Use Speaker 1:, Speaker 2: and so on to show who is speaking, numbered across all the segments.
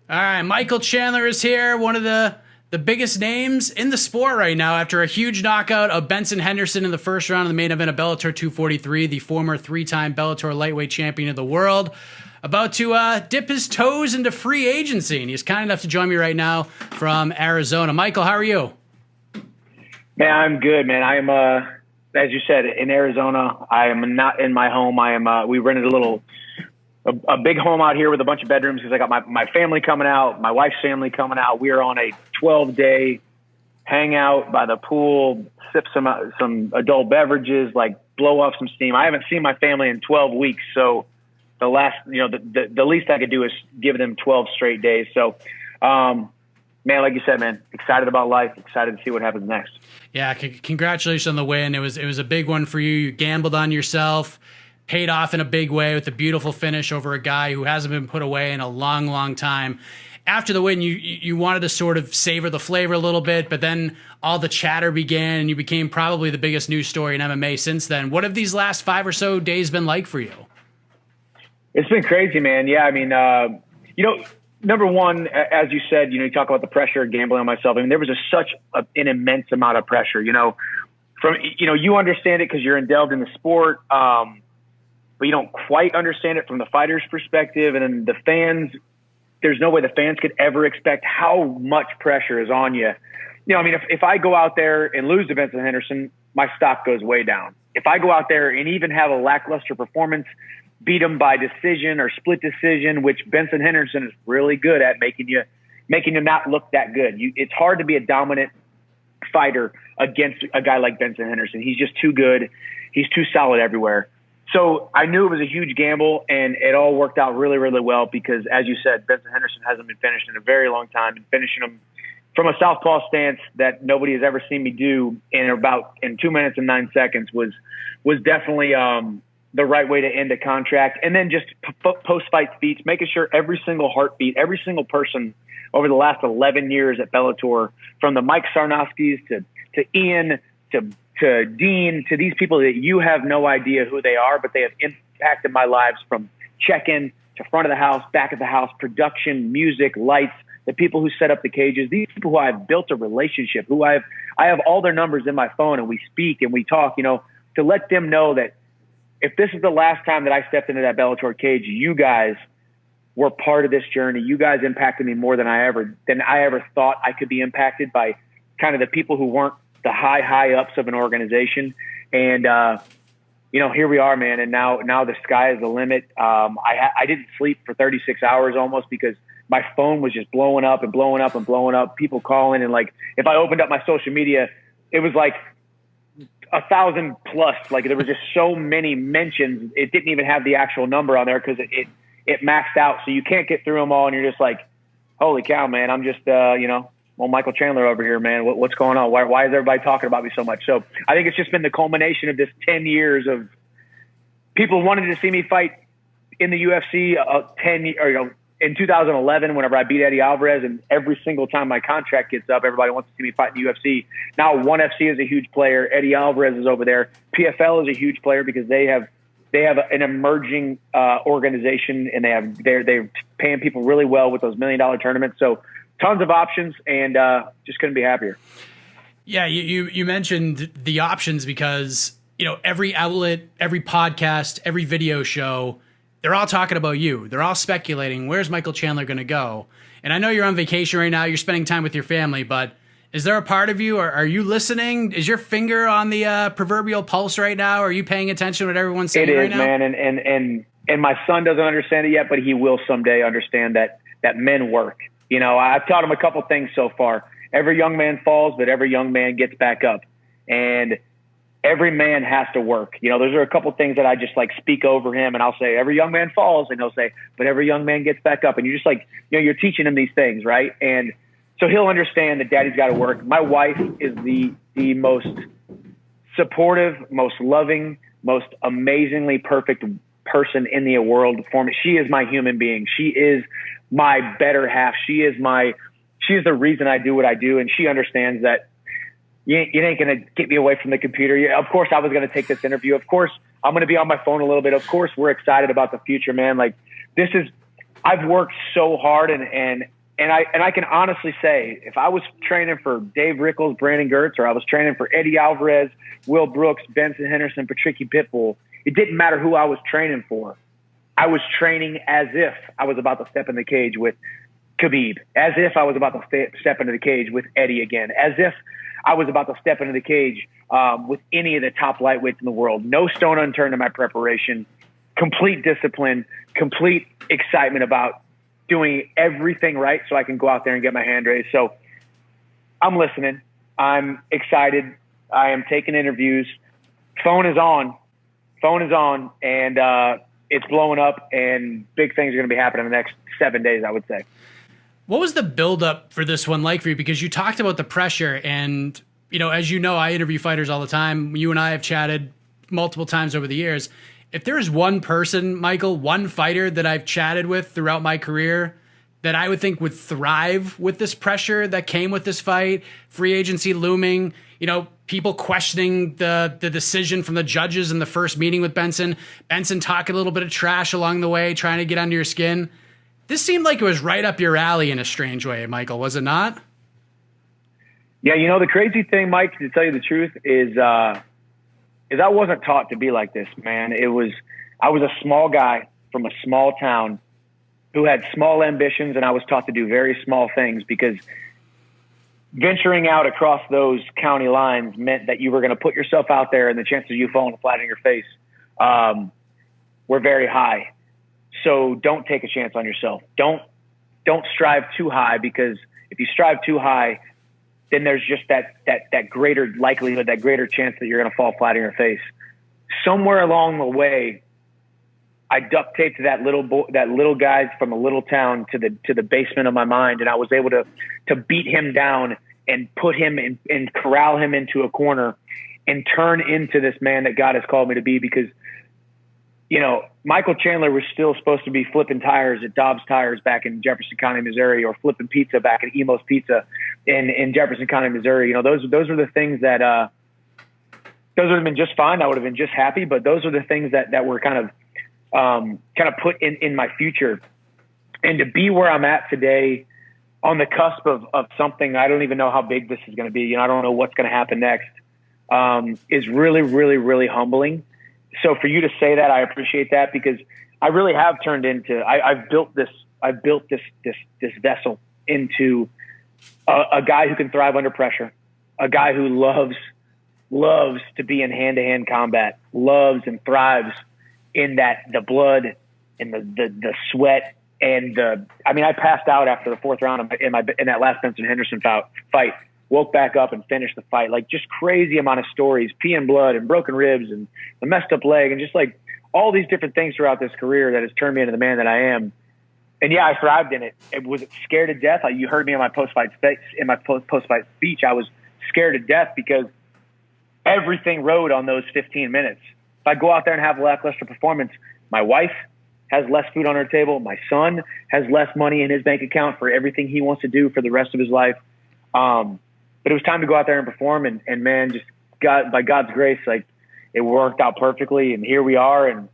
Speaker 1: All right, Michael Chandler is here, one of the biggest names in the sport right now after a huge knockout of Benson Henderson in the first round of the main event of Bellator 243, the former three-time Bellator lightweight champion of the world, about to dip his toes into free agency, and he's kind enough to join me right now from Arizona. Michael, how are you?
Speaker 2: Man, I'm good, man. I am, as you said, in Arizona. I am not in my home. We rented a big home out here with a bunch of bedrooms because I got my family coming out, my wife's family coming out. We are on a 12-day hangout by the pool, sip some adult beverages, like blow off some steam. I haven't seen my family in 12 weeks, so the least I could do is give them 12 straight days. So, man, like you said, man, excited about life, excited to see what happens next.
Speaker 1: Yeah, congratulations on the win. It was a big one for you. You gambled on yourself. Paid off in a big way with a beautiful finish over a guy who hasn't been put away in a long, long time. After the win, you wanted to sort of savor the flavor a little bit, but then all the chatter began, and you became probably the biggest news story in MMA since then. What have these last 5 or so days been like for you?
Speaker 2: It's been crazy, man. Yeah, I mean, number one, as you said, you talk about the pressure of gambling on myself. I mean, there was such an immense amount of pressure, you understand it because you're delved in the sport. But you don't quite understand it from the fighter's perspective. And then the fans, there's no way the fans could ever expect how much pressure is on you. If I go out there and lose to Benson Henderson, my stock goes way down. If I go out there and even have a lackluster performance, beat him by decision or split decision, which Benson Henderson is really good at making you not look that good. It's hard to be a dominant fighter against a guy like Benson Henderson. He's just too good. He's too solid everywhere. So I knew it was a huge gamble, and it all worked out really, really well because, as you said, Benson Henderson hasn't been finished in a very long time, and finishing him from a southpaw stance that nobody has ever seen me do in 2 minutes and 9 seconds was definitely the right way to end a contract. And then just post-fight speech, making sure every single heartbeat, every single person over the last 11 years at Bellator, from the Mike Sarnowskis to Ian to Dean, to these people that you have no idea who they are, but they have impacted my lives from check-in to front of the house, back of the house, production, music, lights, the people who set up the cages, these people who I've built a relationship, who I have all their numbers in my phone, and we speak and we talk, to let them know that if this is the last time that I stepped into that Bellator cage, you guys were part of this journey. You guys impacted me more than I ever thought I could be impacted by kind of the people who weren't the high ups of an organization. And, here we are, man. And now the sky is the limit. I didn't sleep for 36 hours almost because my phone was just blowing up and blowing up and blowing up, people calling. And like, if I opened up my social media, it was like 1,000 plus. Like, there were just so many mentions. It didn't even have the actual number on there because it maxed out. So you can't get through them all. And you're just like, holy cow, man. I'm just, Michael Chandler over here, man. What's going on? Why is everybody talking about me so much? So I think it's just been the culmination of this 10 years of people wanting to see me fight in the UFC in 2011, whenever I beat Eddie Alvarez, and every single time my contract gets up, everybody wants to see me fight in the UFC. Now ONE FC is a huge player. Eddie Alvarez is over there. PFL is a huge player because they have an emerging organization, and they're paying people really well with those $1 million tournaments. So tons of options, and just couldn't be happier.
Speaker 1: Yeah, you mentioned the options because, every outlet, every podcast, every video show, they're all talking about you. They're all speculating, where's Michael Chandler going to go? And I know you're on vacation right now. You're spending time with your family, but is there a part of you, or are you listening? Is your finger on the proverbial pulse right now? Are you paying attention to what everyone's saying right now?
Speaker 2: It is, man. And my son doesn't understand it yet, but he will someday understand that men work. I've taught him a couple things so far. Every young man falls, but every young man gets back up. And every man has to work. Those are a couple things that I just like speak over him, and I'll say, every young man falls, and he'll say, but every young man gets back up. And you're just like, you're teaching him these things, right? And so he'll understand that daddy's got to work. My wife is the most supportive, most loving, most amazingly perfect person in the world for me. She is my human being. She is my better half. She is the reason I do what I do. And she understands that you ain't going to get me away from the computer. Of course, I was going to take this interview. Of course, I'm going to be on my phone a little bit. Of course, we're excited about the future, man. Like, I've worked so hard, and I can honestly say, if I was training for Dave Rickles, Brandon Gertz, or I was training for Eddie Alvarez, Will Brooks, Benson Henderson, Patricky Pitbull, it didn't matter who I was training for. I was training as if I was about to step in the cage with Khabib, as if I was about to step into the cage with Eddie again, as if I was about to step into the cage with any of the top lightweights in the world. No stone unturned in my preparation, complete discipline, complete excitement about doing everything right so I can go out there and get my hand raised. So I'm listening. I'm excited. I am taking interviews. Phone is on, and it's blowing up, and big things are going to be happening in the next 7 days, I would say.
Speaker 1: What was the buildup for this one like for you? Because you talked about the pressure, and as you know, I interview fighters all the time. You and I have chatted multiple times over the years. If there is one person, Michael, one fighter that I've chatted with throughout my career that I would think would thrive with this pressure that came with this fight, free agency looming, people questioning the decision from the judges in the first meeting with Benson talking a little bit of trash along the way, trying to get under your skin. This seemed like it was right up your alley in a strange way, Michael, was it not?
Speaker 2: Yeah, the crazy thing, Mike, to tell you the truth, is I wasn't taught to be like this, man. I was a small guy from a small town who had small ambitions, and I was taught to do very small things because venturing out across those county lines meant that you were going to put yourself out there, and the chances of you falling flat on your face were very high. So don't take a chance on yourself. Don't strive too high, because if you strive too high, then there's just that greater likelihood, that greater chance that you're going to fall flat on your face. Somewhere along the way, I duct taped that little guy from a little town to the basement of my mind, and I was able to beat him down and put him in and corral him into a corner and turn into this man that God has called me to be. Because Michael Chandler was still supposed to be flipping tires at Dobbs Tires back in Jefferson County, Missouri, or flipping pizza back at Emo's Pizza in Jefferson County, Missouri. Those are the things that those would have been just fine. I would have been just happy, but those are the things that were kind of put in my future. And to be where I'm at today, on the cusp of something, I don't even know how big this is going to be. I don't know what's going to happen next, is really, really, really humbling. So for you to say that, I appreciate that, because I really have turned into, I've built this vessel into a guy who can thrive under pressure, a guy who loves to be in hand-to-hand combat, loves and thrives in the blood and the sweat and I passed out after the fourth round in that last Benson Henderson fight. Woke back up and finished the fight. Like, just crazy amount of stories, peeing blood and broken ribs and a messed up leg, and just like all these different things throughout this career that has turned me into the man that I am. And yeah, I thrived in it. Was it scared to death? You heard me in my post-fight speech. I was scared to death because everything rode on those 15 minutes. If I go out there and have a lackluster performance, my wife has less food on her table. My son has less money in his bank account for everything he wants to do for the rest of his life. But it was time to go out there and perform, and man, just by God's grace, like, it worked out perfectly, and here we are. And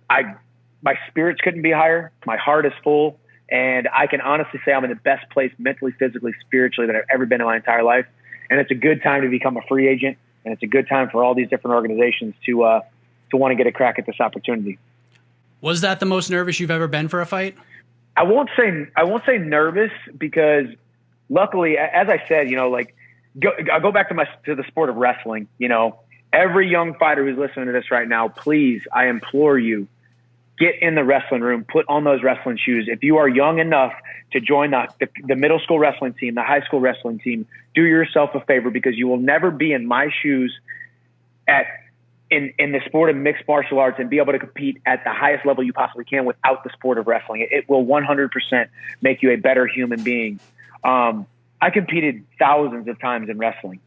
Speaker 2: my spirits couldn't be higher. My heart is full, and I can honestly say I'm in the best place mentally, physically, spiritually that I've ever been in my entire life. And it's a good time to become a free agent, and it's a good time for all these different organizations to want to get a crack at this opportunity.
Speaker 1: Was that the most nervous you've ever been for a fight?
Speaker 2: I won't say nervous, because luckily, as I said, I'll go back to the sport of wrestling. Every young fighter who's listening to this right now, please, I implore you, get in the wrestling room, put on those wrestling shoes. If you are young enough to join the middle school wrestling team, the high school wrestling team, do yourself a favor, because you will never be in my shoes in the sport of mixed martial arts and be able to compete at the highest level you possibly can without the sport of wrestling. It will 100% make you a better human being. I competed thousands of times in wrestling,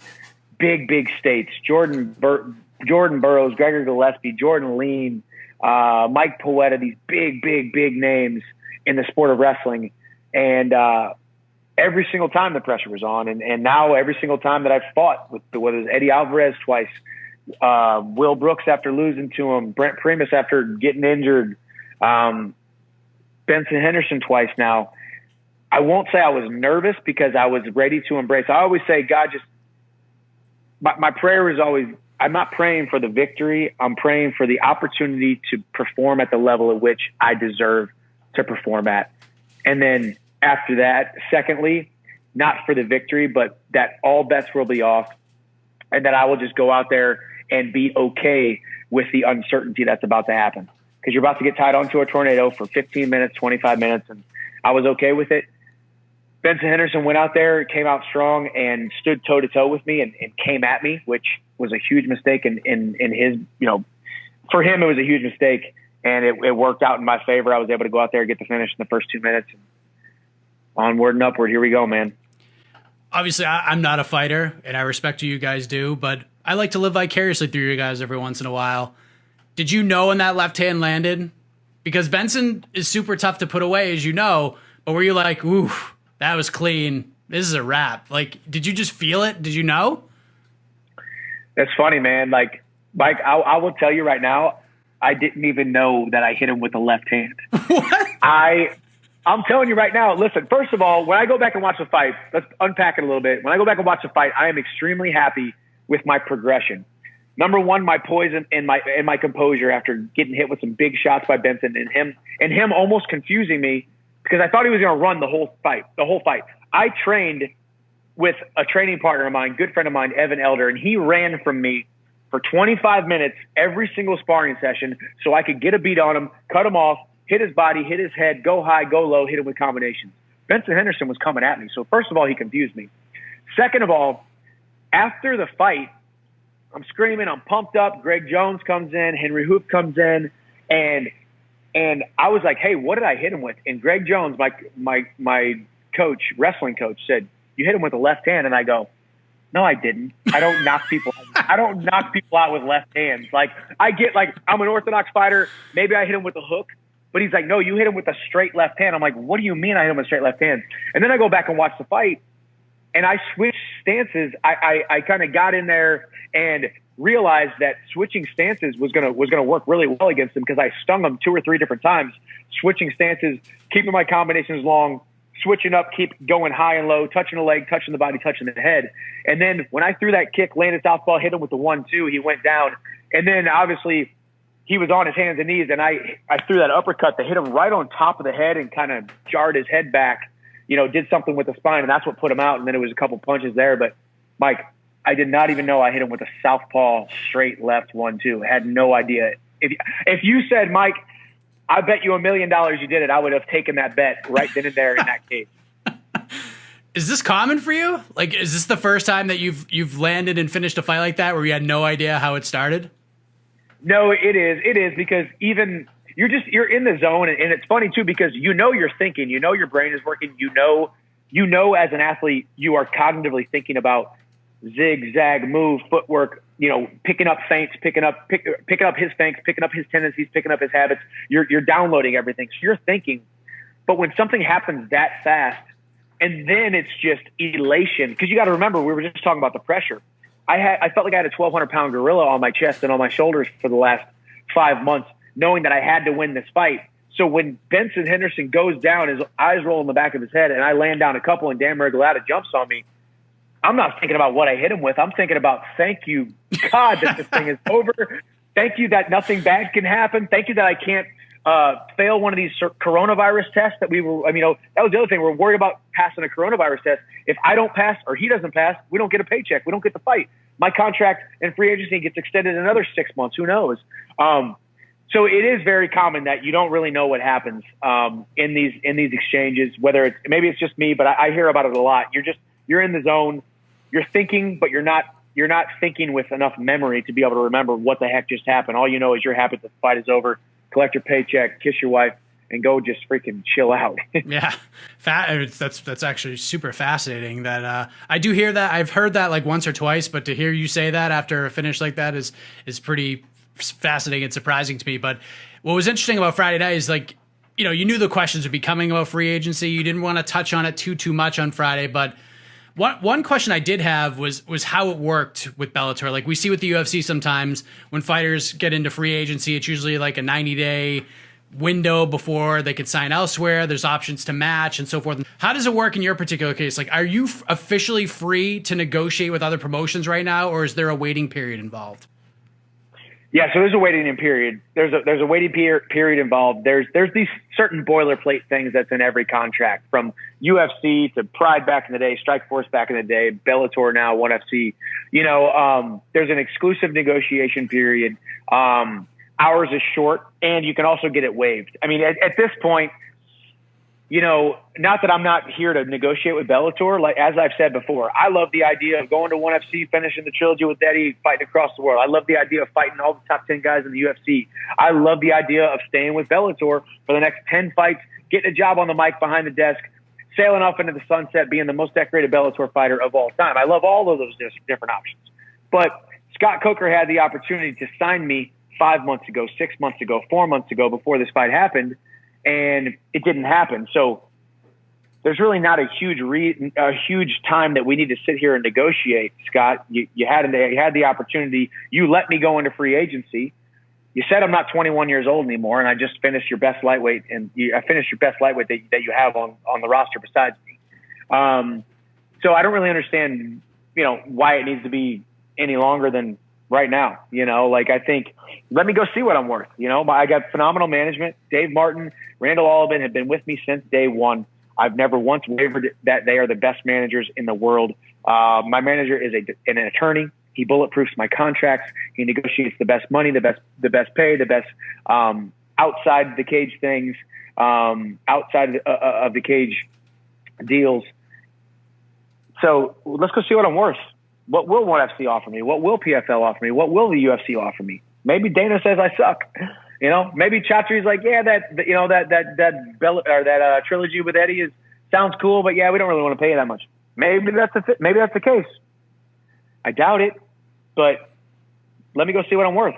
Speaker 2: big states, Jordan Burroughs, Gregor Gillespie, Jordan Lean, Mike Poeta, these big names in the sport of wrestling. And every single time the pressure was on, and now every single time that I've fought, whether it's Eddie Alvarez twice, Will Brooks after losing to him, Brent Primus after getting injured, Benson Henderson twice now. I won't say I was nervous because I was ready to embrace. I always say, God, just my prayer is always, I'm not praying for the victory. I'm praying for the opportunity to perform at the level at which I deserve to perform at. And then after that, secondly, not for the victory, but that all bets will be off and that I will just go out there and be okay with the uncertainty that's about to happen. Because you're about to get tied onto a tornado for 15 minutes, 25 minutes, and I was okay with it. Benson Henderson went out there, came out strong, and stood toe-to-toe with me and came at me, which was a huge mistake in his, for him, it was a huge mistake, and it worked out in my favor. I was able to go out there and get the finish in the first 2 minutes. Onward and upward, here we go, man.
Speaker 1: Obviously, I'm not a fighter, and I respect who you guys do, but I like to live vicariously through you guys every once in a while. Did you know when that left hand landed? Because Benson is super tough to put away, as you know, but were you like, ooh, that was clean, this is a wrap? Like, did you just feel it? Did you know?
Speaker 2: That's funny, man. Like, Mike, I will tell you right now, I didn't even know that I hit him with the left hand.
Speaker 1: What?
Speaker 2: I'm telling you right now, listen, first of all, when I go back and watch the fight, let's unpack it a little bit. When I go back and watch the fight, I am extremely happy with my progression. Number one, my poise and my composure after getting hit with some big shots by Benson and him almost confusing me because I thought he was going to run the whole fight. I trained with a training partner of mine, good friend of mine, Evan Elder, and he ran from me for 25 minutes every single sparring session so I could get a beat on him, cut him off, hit his body, hit his head, go high, go low, hit him with combinations. Benson Henderson was coming at me. So first of all, he confused me. Second of all, after the fight, I'm screaming, I'm pumped up. Greg Jones comes in, Henry Hoop comes in, and I was like, hey, what did I hit him with? And Greg Jones, my coach, wrestling coach, said, you hit him with the left hand. And I go, no, I didn't. I don't knock people out with left hands. Like, I'm an orthodox fighter. Maybe I hit him with a hook. But he's like, no, you hit him with a straight left hand. I'm like, what do you mean I hit him with a straight left hand? And then I go back and watch the fight, and I switched stances. I kind of got in there and realized that switching stances was gonna work really well against him because I stung him 2 or 3 different times. Switching stances, keeping my combinations long, switching up, keep going high and low, touching the leg, touching the body, touching the head. And then when I threw that kick, landed southpaw, hit him with the 1-2, he went down. And then obviously he was on his hands and knees, and I threw that uppercut that hit him right on top of the head and kind of jarred his head back, did something with the spine, and that's what put him out. And then it was a couple punches there. But, Mike, I did not even know I hit him with a southpaw straight left 1-2. I had no idea. If you said, Mike, I bet you $1 million you did it, I would have taken that bet right then and there in that case.
Speaker 1: Is this common for you? Like, is this the first time that you've landed and finished a fight like that where you had no idea how it started?
Speaker 2: No, it is. It is because even you're in the zone, and it's funny too because you're thinking, your brain is working, as an athlete you are cognitively thinking about zigzag move, footwork, picking up feints, picking up his feints, picking up his tendencies, picking up his habits. You're downloading everything, so you're thinking. But when something happens that fast, and then it's just elation because you got to remember we were just talking about the pressure. I felt like I had a 1,200-pound gorilla on my chest and on my shoulders for the last 5 months, knowing that I had to win this fight. So when Benson Henderson goes down, his eyes roll in the back of his head, and I land down a couple, and Dan Miragliotta jumps on me, I'm not thinking about what I hit him with. I'm thinking about, thank you, God, that this thing is over. Thank you that nothing bad can happen. Thank you that I can't fail one of these coronavirus tests that that was the other thing. We're worried about passing a coronavirus test. If I don't pass or he doesn't pass, we don't get a paycheck. We don't get the fight. My contract and free agency gets extended another 6 months. Who knows? So it is very common that you don't really know what happens in these exchanges, whether maybe it's just me, but I hear about it a lot. You're in the zone, you're thinking, but you're not thinking with enough memory to be able to remember what the heck just happened. All you know is you're happy that the fight is over, collect your paycheck, kiss your wife, and go just freaking chill out.
Speaker 1: Yeah. That's actually super fascinating that I do hear that. I've heard that like once or twice, but to hear you say that after a finish like that is pretty fascinating and surprising to me. But what was interesting about Friday night is like, you knew the questions would be coming about free agency. You didn't want to touch on it too much on Friday, but one question I did have was how it worked with Bellator. Like we see with the UFC sometimes when fighters get into free agency, it's usually like a 90-day window before they could sign elsewhere. There's options to match and so forth. How does it work in your particular case? Like, are you officially free to negotiate with other promotions right now, or is there a waiting period involved?
Speaker 2: Yeah, so there's a waiting period. There's a waiting period involved. There's these certain boilerplate things that's in every contract, from UFC to Pride back in the day, Strikeforce back in the day, Bellator now, ONE FC. There's an exclusive negotiation period. Ours is short, and you can also get it waived. I mean, at this point, not that I'm not here to negotiate with Bellator. Like, as I've said before, I love the idea of going to ONE FC, finishing the trilogy with Eddie, fighting across the world. I love the idea of fighting all the top 10 guys in the UFC. I love the idea of staying with Bellator for the next 10 fights, getting a job on the mic behind the desk, sailing off into the sunset, being the most decorated Bellator fighter of all time. I love all of those different options. But Scott Coker had the opportunity to sign me 5 months ago, 6 months ago, 4 months ago, before this fight happened, and it didn't happen. So there's really not a huge time that we need to sit here and negotiate, Scott. You had the opportunity. You let me go into free agency. You said I'm not 21 years old anymore, and I just finished your best lightweight, and I finished your best lightweight that you have on the roster besides me. So I don't really understand, why it needs to be any longer than right now. I think, let me go see what I'm worth. I got phenomenal management. Dave Martin, Randall Olivan have been with me since day one. I've never once wavered that they are the best managers in the world. My manager is an attorney. He bulletproofs my contracts. He negotiates the best money, the best pay, the best outside the cage things, outside of the cage deals. So let's go see what I'm worth. What will ONE FC offer me? What will PFL offer me? What will the UFC offer me? Maybe Dana says I suck. Maybe Chatri's like, yeah, that trilogy with Eddie sounds cool, but yeah, we don't really want to pay you that much. Maybe that's the case. I doubt it, but let me go see what I'm worth.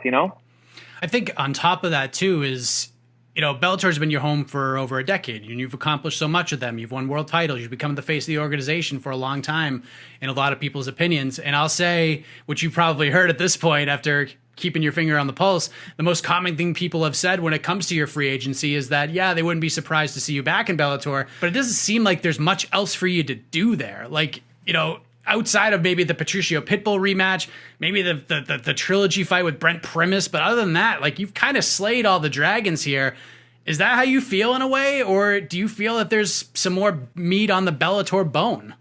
Speaker 1: I think on top of that too is, Bellator's been your home for over a decade, and you've accomplished so much with them. You've won world titles. You've become the face of the organization for a long time in a lot of people's opinions. And I'll say, which you probably heard at this point after keeping your finger on the pulse, the most common thing people have said when it comes to your free agency is that, yeah, they wouldn't be surprised to see you back in Bellator, but it doesn't seem like there's much else for you to do there. Like, outside of maybe the Patricio Pitbull rematch, maybe the trilogy fight with Brent Primus, but other than that, like, you've kind of slayed all the dragons here. Is that how you feel in a way, or do you feel that there's some more meat on the Bellator bone?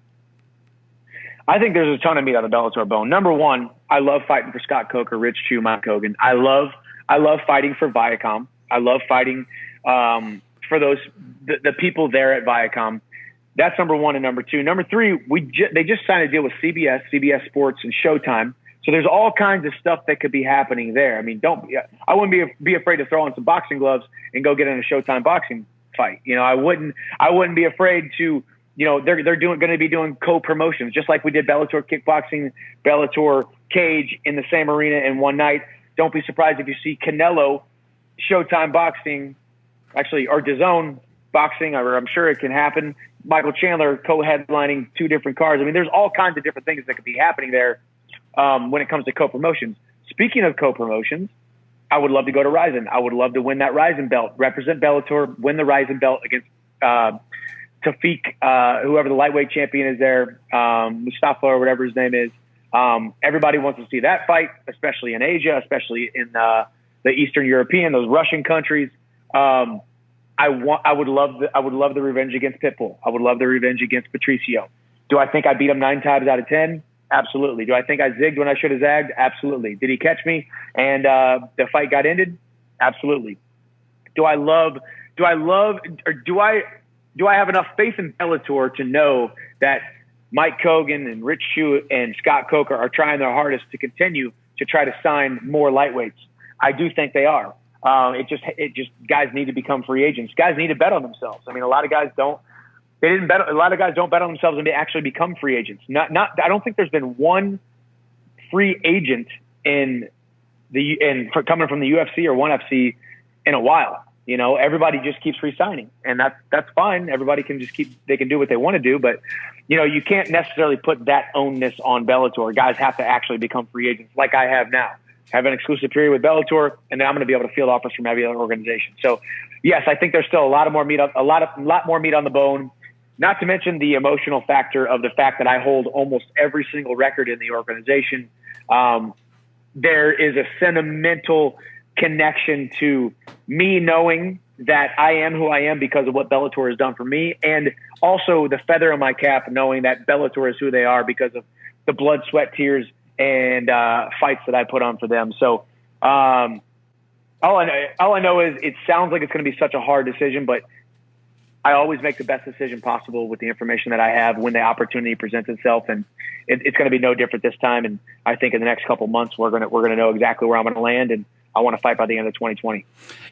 Speaker 2: I think there's a ton of meat on the Bellator bone. Number one, I love fighting for Scott Coker, Rich Chew, Mike Hogan. I love fighting for Viacom. I love fighting for the people there at Viacom. That's number one. And number two. Number three, they just signed a deal with CBS Sports, and Showtime. So there's all kinds of stuff that could be happening there. I mean, I wouldn't be afraid to throw on some boxing gloves and go get in a Showtime boxing fight. I wouldn't be afraid to, they're going to be doing co-promotions, just like we did Bellator kickboxing, Bellator cage in the same arena in one night. Don't be surprised if you see Canelo, Showtime boxing, or DAZN boxing, or I'm sure it can happen. Michael Chandler co-headlining 2 different cards. I mean, there's all kinds of different things that could be happening there when it comes to co-promotions. Speaking of co-promotions, I would love to go to Ryzen. I would love to win that Ryzen belt, represent Bellator, win the Ryzen belt against Tafiq, whoever the lightweight champion is there, Mustafa or whatever his name is. Everybody wants to see that fight, especially in Asia, especially in the Eastern European, those Russian countries. I would love the revenge against Pitbull. I would love the revenge against Patricio. Do I think I beat him 9 times out of 10? Absolutely. Do I think I zigged when I should have zagged? Absolutely. Did he catch me and the fight got ended? Absolutely. Do I have enough faith in Bellator to know that Mike Hogan and Rich Chew and Scott Coker are trying their hardest to continue to try to sign more lightweights? I do think they are. It just guys need to become free agents. Guys need to bet on themselves. I mean, a lot of guys don't bet on themselves and they actually become free agents. I don't think there's been one free agent coming from the UFC or ONE FC in a while. Everybody just keeps re-signing, and that's fine. Everybody can they can do what they want to do, but you can't necessarily put that onus on Bellator. Guys have to actually become free agents like I have now. Have an exclusive period with Bellator, and then I'm going to be able to field offers from every other organization. So yes, I think there's still a lot more meat on the bone. Not to mention the emotional factor of the fact that I hold almost every single record in the organization. There is a sentimental connection to me knowing that I am who I am because of what Bellator has done for me, and also the feather in my cap knowing that Bellator is who they are because of the blood, sweat, tears, and fights that I put on for them. So all I know is it sounds like it's going to be such a hard decision, but I always make the best decision possible with the information that I have when the opportunity presents itself, and it's going to be no different this time. And I think in the next couple months we're going to know exactly where I'm going to land, and I want to fight by the end of 2020.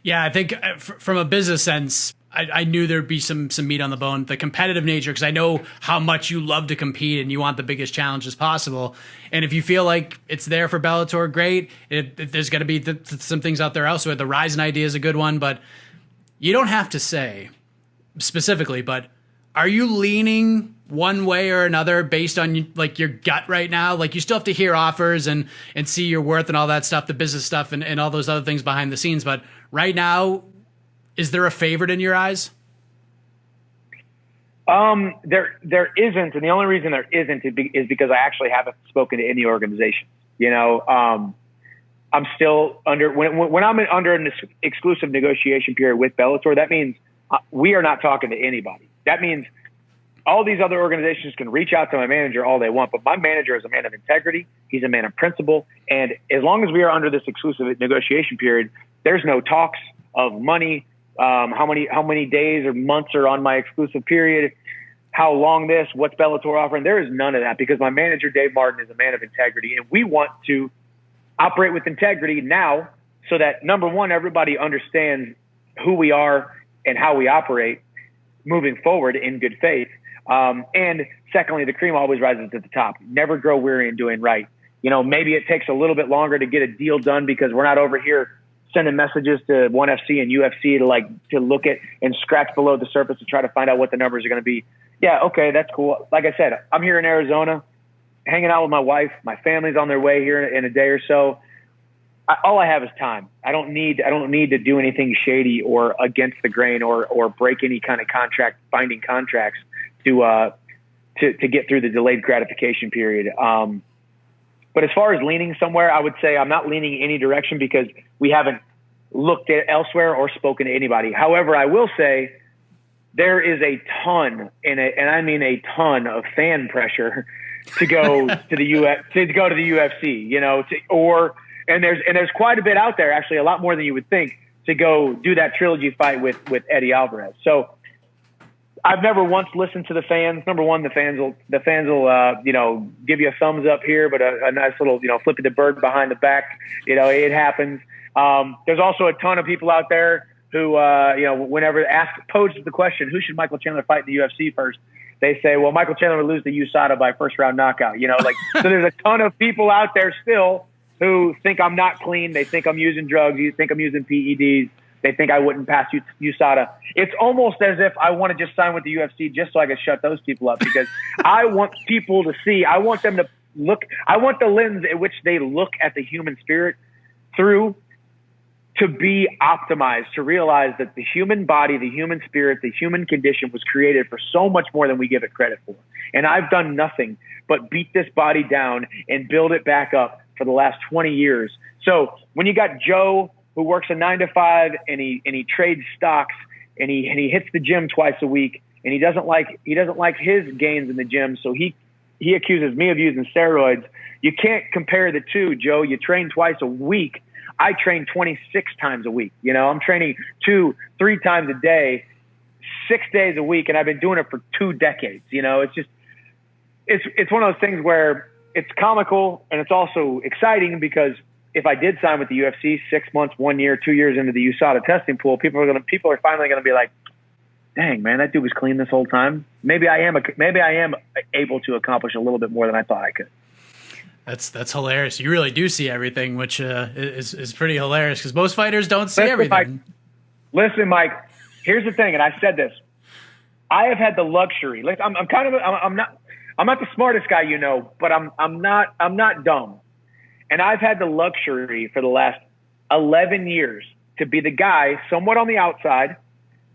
Speaker 1: Yeah, I think from a business sense, I knew there'd be some meat on the bone. The competitive nature, because I know how much you love to compete and you want the biggest challenges possible. And if you feel like it's there for Bellator, great. There's going to be some things out there elsewhere. The Ryzen idea is a good one, but you don't have to say specifically. But are you leaning one way or another based on like your gut right now? Like you still have to hear offers and see your worth and all that stuff, the business stuff and all those other things behind the scenes. But right now, is there a favorite in your eyes?
Speaker 2: There isn't, and the only reason there isn't is because I actually haven't spoken to any organization. You know, I'm still under when I'm under an exclusive negotiation period with Bellator. That means we are not talking to anybody. That means all these other organizations can reach out to my manager all they want, but my manager is a man of integrity. He's a man of principle, and as long as we are under this exclusive negotiation period, there's no talks of money. How many days or months are on my exclusive period, how long this, what's Bellator offering. There is none of that because my manager, Dave Martin, is a man of integrity, and we want to operate with integrity now so that, number one, everybody understands who we are and how we operate moving forward in good faith. And secondly, the cream always rises to the top. Never grow weary in doing right. You know, maybe it takes a little bit longer to get a deal done because we're not over here sending messages to ONE FC and UFC to look at and scratch below the surface to try to find out what the numbers are going to be. Yeah, okay, that's cool. Like I said, I'm here in Arizona, hanging out with my wife. My family's on their way here in a day or so. All I have is time. I don't need to do anything shady or against the grain or break any kind of binding contracts to get through the delayed gratification period. But as far as leaning somewhere, I would say I'm not leaning any direction because we haven't looked at elsewhere or spoken to anybody. However, I will say there is a ton, and I mean a ton of fan pressure to go to the UFC. You know, and there's quite a bit out there, actually, a lot more than you would think, to go do that trilogy fight with Eddie Alvarez. So I've never once listened to the fans. Number one, the fans will give you a thumbs up here, but a nice little, flipping the bird behind the back. It happens. There's also a ton of people out there who, whenever poses the question, who should Michael Chandler fight in the UFC first? They say, well, Michael Chandler would lose to USADA by first round knockout. So there's a ton of people out there still who think I'm not clean. They think I'm using drugs. You think I'm using PEDs. They think I wouldn't pass USADA. It's almost as if I want to just sign with the UFC just so I can shut those people up because I want people to see. I want them to look. I want the lens at which they look at the human spirit through to be optimized, to realize that the human body, the human spirit, the human condition was created for so much more than we give it credit for. And I've done nothing but beat this body down and build it back up for the last 20 years. So when you got Joe, who works a 9-to-5 and he trades stocks and he hits the gym twice a week and he doesn't like his gains in the gym, so he accuses me of using steroids. You can't compare the two, Joe. You train twice a week. I train 26 times a week. I'm training 2-3 times a day, 6 days a week, and I've been doing it for 2 decades. It's one of those things where it's comical and it's also exciting because if I did sign with the UFC 6 months, 1 year, 2 years into the USADA testing pool, people are finally going to be like, dang, man, that dude was clean this whole time. Maybe I am able to accomplish a little bit more than I thought I could.
Speaker 1: That's hilarious. You really do see everything, which is pretty hilarious because most fighters don't see everything.
Speaker 2: Listen, Mike, here's the thing, and I said this. I have had the luxury. Like I'm not the smartest guy, but I'm not dumb. And I've had the luxury for the last 11 years to be the guy somewhat on the outside,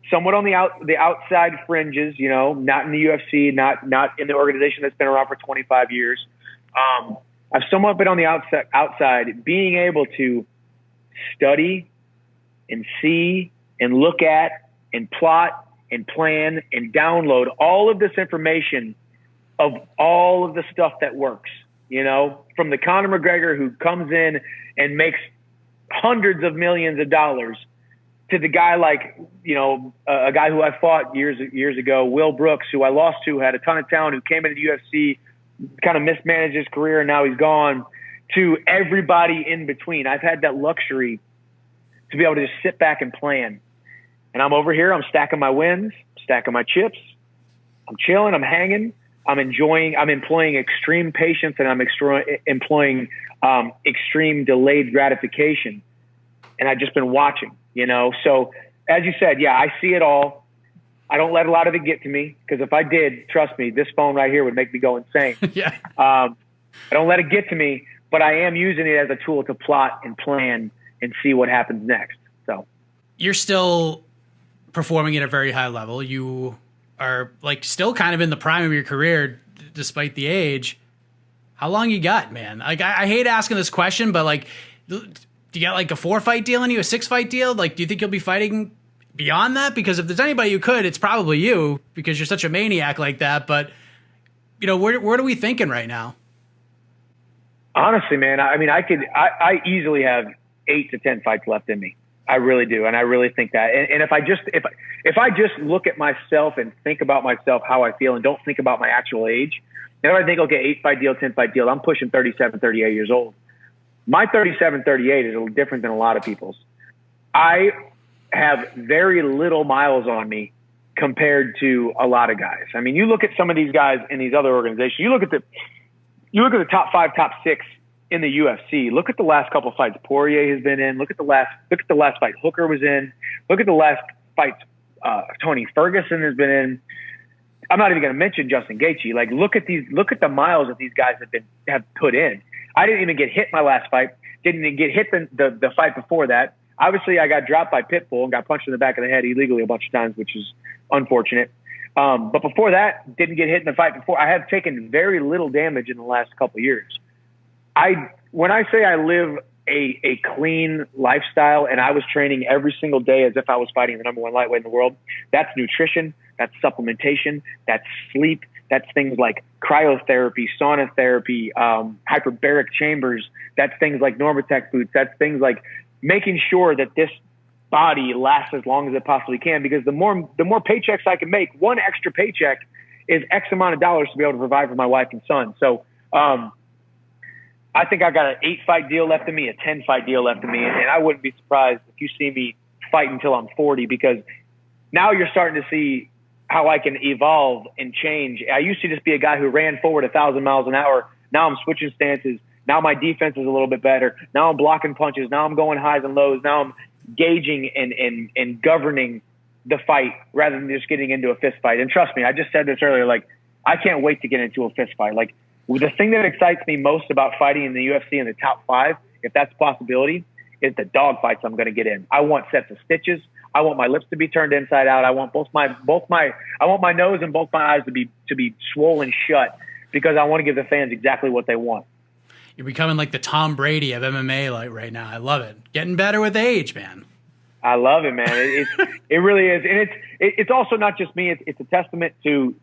Speaker 2: somewhat on the outside fringes, you know, not in the UFC, not in the organization that's been around for 25 years. I've somewhat been on the outside, being able to study and see and look at and plot and plan and download all of this information of all of the stuff that works, you know, from the Conor McGregor who comes in and makes hundreds of millions of dollars to the guy like, you know, a guy who I fought years ago, Will Brooks, who I lost to, had a ton of talent, who came into the UFC, kind of mismanaged his career, and now he's gone, to everybody in between. I've had that luxury to be able to just sit back and plan. And I'm over here, I'm stacking my wins, stacking my chips, I'm chilling, I'm hanging, I'm employing extreme patience, and I'm employing extreme delayed gratification. And I've just been watching, you know? So as you said, yeah, I see it all. I don't let a lot of it get to me, because if I did, trust me, this phone right here would make me go insane.
Speaker 1: Yeah.
Speaker 2: I don't let it get to me, but I am using it as a tool to plot and plan and see what happens next. So
Speaker 1: you're still performing at a very high level. You are like still kind of in the prime of your career despite the age. How long you got, man? Like I hate asking this question, but like, do you got like a 4-fight deal in you, a 6-fight deal? Like, do you think you'll be fighting beyond that? Because if there's anybody who could, it's probably you, because you're such a maniac like that. But you know, where are we thinking right now?
Speaker 2: Honestly, man, I mean, I easily have 8 to 10 fights left in me. I really do. And I really think that. And if I just look at myself and think about myself, how I feel, and don't think about my actual age, and if I think, okay, 8-fight deal, 10-fight deal, I'm pushing 37, 38 years old. My 37, 38 is a little different than a lot of people's. I have very little miles on me compared to a lot of guys. I mean, you look at some of these guys in these other organizations, you look at the top 5, top 6 in the UFC. Look at the last couple of fights Poirier has been in. Look at the last fight Hooker was in. Look at the last fight Tony Ferguson has been in. I'm not even going to mention Justin Gaethje. Like, look at the miles that these guys have put in. I didn't even get hit my last fight. Didn't even get hit the fight before that. Obviously, I got dropped by Pitbull and got punched in the back of the head illegally a bunch of times, which is unfortunate. But before that, didn't get hit in the fight before. I have taken very little damage in the last couple of years. When I say I live a clean lifestyle and I was training every single day as if I was fighting the #1 lightweight in the world, that's nutrition, that's supplementation, that's sleep, that's things like cryotherapy, sauna therapy, hyperbaric chambers, that's things like Normatec boots, that's things like making sure that this body lasts as long as it possibly can, because the more paychecks I can make, one extra paycheck is X amount of dollars to be able to provide for my wife and son. So, I think I got an 8-fight deal left in me, a 10-fight deal left in me. And I wouldn't be surprised if you see me fight until I'm 40, because now you're starting to see how I can evolve and change. I used to just be a guy who ran forward 1,000 miles an hour. Now I'm switching stances. Now my defense is a little bit better. Now I'm blocking punches. Now I'm going highs and lows. Now I'm gauging and governing the fight rather than just getting into a fist fight. And trust me, I just said this earlier, like, I can't wait to get into a fist fight. Like, the thing that excites me most about fighting in the UFC in the top 5, if that's a possibility, is the dog fights I'm going to get in. I want sets of stitches. I want my lips to be turned inside out. I want I want my nose and both my eyes to be swollen shut, because I want to give the fans exactly what they want.
Speaker 1: You're becoming like the Tom Brady of MMA like right now. I love it. Getting better with age, man.
Speaker 2: I love it, man. It really is. And it's also not just me. It's a testament to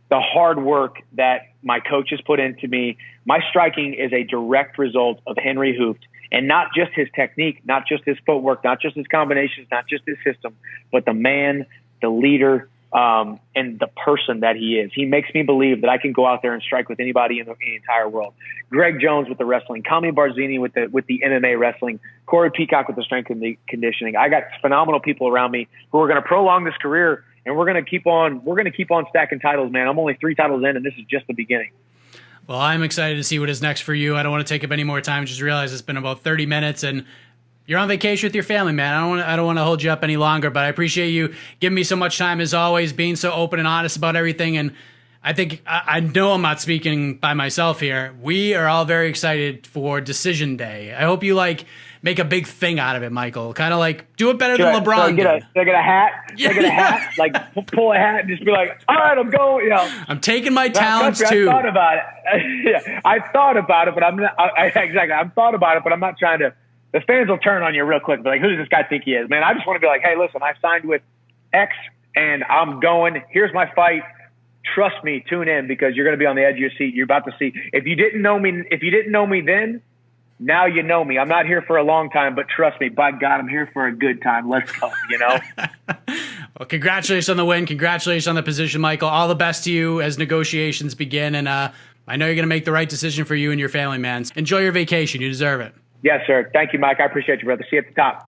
Speaker 2: the hard work that my coaches put into me. My striking is a direct result of Henry Hooft, and not just his technique, not just his footwork, not just his combinations, not just his system, but the man, the leader, and the person that he is. He makes me believe that I can go out there and strike with anybody in the entire world. Greg Jones with the wrestling, Kami Barzini with the MMA wrestling, Corey Peacock with the strength and the conditioning. I got phenomenal people around me who are going to prolong this career. And we're going to keep on stacking titles, man. I'm only 3 titles in, and this is just the beginning.
Speaker 1: Well, I'm excited to see what is next for you. I don't want to take up any more time. Just realize it's been about 30 minutes, and you're on vacation with your family, man. I don't want to hold you up any longer, but I appreciate you giving me so much time, as always, being so open and honest about everything. And I think I know I'm not speaking by myself here. We are all very excited for Decision Day. I hope you like make a big thing out of it, Michael. Kind of like do it better than LeBron.
Speaker 2: Should I get a hat? Should I get a hat? Like pull a hat and just be like, all right, I'm going. You know,
Speaker 1: I'm taking my talents too.
Speaker 2: I thought about it. Yeah, I thought about it, but I'm not. Exactly. I've thought about it, but I'm not trying to. The fans will turn on you real quick. Be like, who does this guy think he is? Man, I just want to be like, hey, listen, I signed with X and I'm going. Here's my fight. Trust me, tune in because you're going to be on the edge of your seat. You're about to see. If you didn't know me then, now you know me. I'm not here for a long time, but trust me, by God, I'm here for a good time. Let's go, you know?
Speaker 1: Well, congratulations on the win. Congratulations on the position, Michael. All the best to you as negotiations begin. And I know you're going to make the right decision for you and your family, man. Enjoy your vacation. You deserve it.
Speaker 2: Yes, sir. Thank you, Mike. I appreciate you, brother. See you at the top.